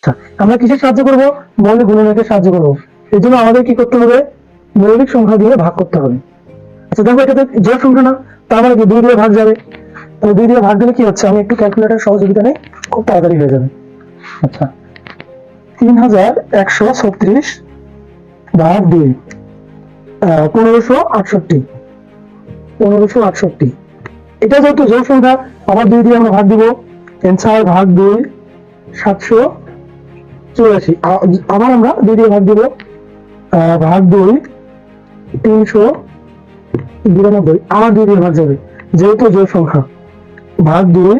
আচ্ছা, আমরা কিসের সাহায্য করব? মৌলিক গুণনীয়কের সাহায্য করব। এর জন্য আমাদের কি করতে হবে? মৌলিক সংখ্যা দিয়ে ভাগ করতে হবে। আচ্ছা দেখো, এটা তো জোড় সংখ্যা না, তার মানে কি 2 দিয়ে ভাগ যাবে। তাহলে 2 দিয়ে ভাগ দিলে কি হচ্ছে? আমি একটু ক্যালকুলেটর সহযোগিতা নেই, খুব তাড়াতাড়ি হয়ে যাবে। আচ্ছা, 3136 ভাগ 2, 1568। 1568 এটা যেহেতু জোড় সংখ্যা, আবার 2 দিয়ে আমরা ভাগ দিব। 4 ভাগ 2 784। আবার আমরা 2 দিয়ে ভাগ দিব, ভাগ 2 392। আবার 2 দিয়ে ভাগ যাবে, যেহেতু জোড় সংখ্যা। ভাগ 2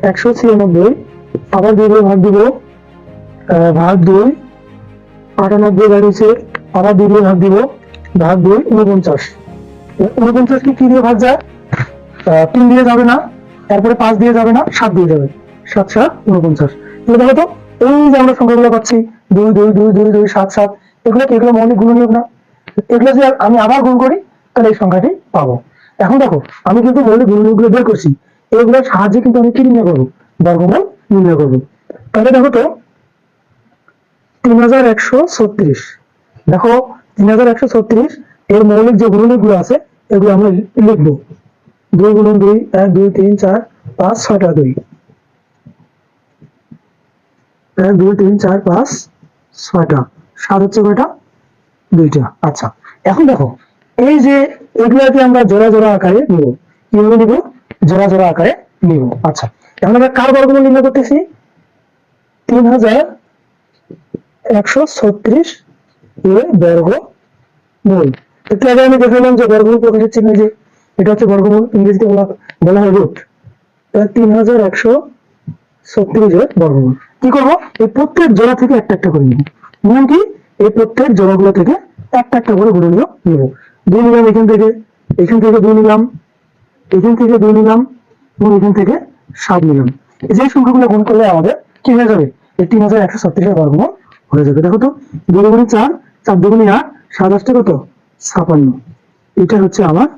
196। আবার 2 দিয়ে ভাগ দিব, ভাগ 2 98 দাঁড়িয়েছে। আবার 2 দিয়ে ভাগ দিব, ভাগ 2 49। 49 কি দিয়ে ভাগ যায়? 3 দিয়ে যাবে না, তারপরে 5 দিয়ে যাবে না, 7 দিয়ে যাবে। 7 7 49। তাহলে দেখো তো, এই যে আমরা সংখ্যাগুলো পাচ্ছি 2 2 2 2 2 7 7, এগুলো মৌলিক গুণনীয়ক না? এগুলো যদি আমি আবার গুণ করি তাহলে এই সংখ্যাটি পাবো। এখন দেখো, আমি কিন্তু মৌলিক গুণনীয়কগুলো বের করছি, এগুলোর সাহায্যে কিন্তু আমি কি নির্ণয় করবো? বর্গমূল নির্ণয় করবো। তাহলে দেখো তো, 3136, দেখো 3136 এর মৌলিক যে গুণনীয়কগুলো আছে এগুলো আমরা লিখবো। 2 গুণন 2, 1 2 3 4 5 6টা 2, 1 2 3 4 5 6টা, 7 হচ্ছে কয়টা? 2টা। আচ্ছা, এখন দেখো, এই যে এগুলাকে আমরা জোড়া জোড়া আকারে নিব। কিভাবে নিব? জোড়া জোড়া আকারে নিব। আচ্ছা, এখন আমরা কার বর্গমূল নির্ণয় করতেছি? 3136 এর বর্গমূল। একটু আগে আমি দেখলাম যে বর্গমূল প্রকাশের চিহ্ন, যে এটা হচ্ছে বর্গমূল, ইংরেজিতে বলা হয় রুট। 3136 এর বর্গমূল কি করবো? এই প্রত্যেক জোড়া থেকে একটা একটা করে নিব। নিয়ম কি? এই প্রত্যেক জোড়াগুলো থেকে একটা একটা করে গুণনীয়ক নিব। 2 নিলাম এখান থেকে 2 নিলাম, এখান থেকে 2 নিলাম, এবং এখান থেকে 7 নিলাম। যে সংখ্যাগুলো গুণ করলে আমাদের কি হয়ে যাবে? এই 3136 এর বর্গমূল হয়ে যাবে। দেখো তো, 2 গুণে 4, 4 দুগুণে 8, 7 আসছে কত? 56। এটা হচ্ছে আমার